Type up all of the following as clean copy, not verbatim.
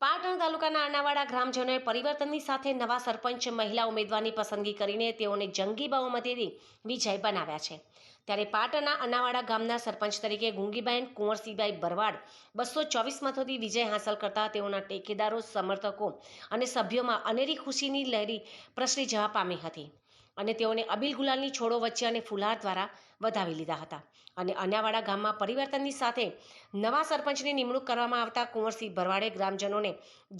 પાટણ તાલુકાના અનાવાડા ગ્રામજનોએ પરિવર્તનની સાથે નવા સરપંચ મહિલા ઉમેદવારની પસંદગી કરીને તેઓને જંગી બહુમતીથી વિજય બનાવ્યા છે। ત્યારે પાટણના અનાવાડા ગામના સરપંચ તરીકે ગુંગીબેન કુંવરસીભાઈ ભરવાડ 224 મતોથી વિજય હાંસલ કરતા તેઓના ટેકેદારો, સમર્થકો અને સભ્યોમાં અનેરી ખુશીની લહેરી પ્રસરી જવા પામી હતી અને તેઓને અબીલ ગુલાલની છોડો વચ્ચે અને ફુલહાર દ્વારા વધાવી લીધા હતા અને અનાવાડા ગામમાં પરિવર્તનની સાથે નવા સરપંચની નિમણૂક કરવામાં આવતા કુંવરસિંહ ભરવાડે ગ્રામજનોને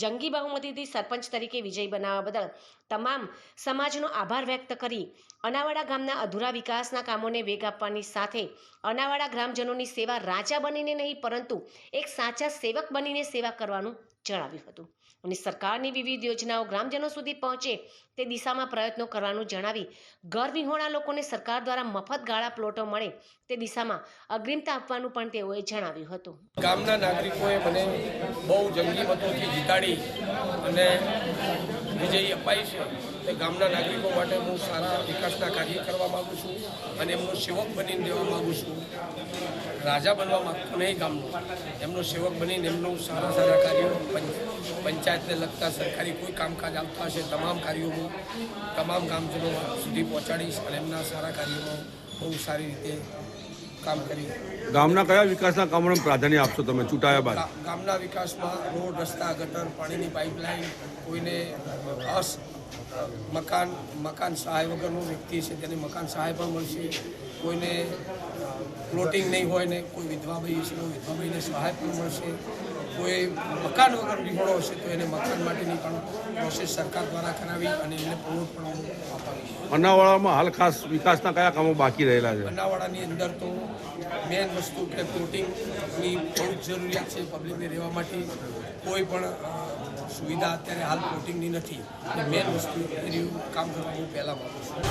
જંગી બહુમતીથી સરપંચ તરીકે વિજય બનાવવા બદલ તમામ સમાજનો આભાર વ્યક્ત કરી અનાવાડા ગામના અધૂરા વિકાસના કામોને વેગ આપવાની સાથે અનાવાડા ગ્રામજનોની સેવા રાજા બનીને નહીં પરંતુ એક સાચા સેવક બનીને સેવા કરવાનું જણાવ્યું હતું અને સરકારની વિવિધ યોજનાઓ ગ્રામજનો સુધી પહોંચે તે દિશામાં પ્રયત્નો કરવાનું જણાવી ઘર વિહોણા લોકોને સરકાર દ્વારા મફત ગાળા પ્લોટો મળે તે દિશામાં અગ્રિમતા આપવાનું પણ તેઓએ જણાવ્યું હતું। ગામના નાગરિકોએ મને બહુ જંગી મતોથી જીતાડી અને વિજય અપાઈ છે તે ગામના નાગરિકો માટે હું સારા વિકાસના કાર્ય કરવા માગું છું અને એમનો સેવક બનીને રહેવા માગું છું। રાજા બનવા માગતો નહીં ગામનો, એમનો સેવક બનીને એમનું સારા કાર્યો પંચાયતને લગતા સરકારી કોઈ કામકાજ આવતા હશે તમામ કાર્યો હું તમામ ગામજનો સુધી પહોંચાડીશ અને એમના સારા કાર્યોમાં બહુ સારી રીતે કામ કરી। ગામના કયા વિકાસના કામોને પ્રાધાન્ય આપશો તમે ચૂંટાયા બાદ? ગામના વિકાસમાં રોડ, રસ્તા, ગટર, પાણીની પાઇપલાઇન, કોઈને મકાન સહાય વગરનો વ્યક્તિ છે તેને મકાન સહાય પણ મળશે, કોઈને પ્લોટિંગ નહીં હોય ને કોઈ વિધવા ભાઈ છે તો વિધવા ભાઈને સહાય પણ મળશે, કોઈ મકાન વગર વિહોણો હશે તો એને મકાન માટેની પણ પ્રોસેસ સરકાર દ્વારા કરાવી અને એને પ્લોટ પણ અપાવીશ। અનાવાડામાં હાલ ખાસ વિકાસના કયા કામો બાકી રહેલા છે? અનાવાડાની અંદર તો મેન વસ્તુ કે પ્લોટિંગની બહુ જ જરૂરિયાત છે પબ્લિકને રહેવા માટે। કોઈ પણ સુવિધા અત્યારે હાલ પ્લોટિંગની નથી અને મેન વસ્તુ એ કામ કરવા હું પહેલાં માગું છું।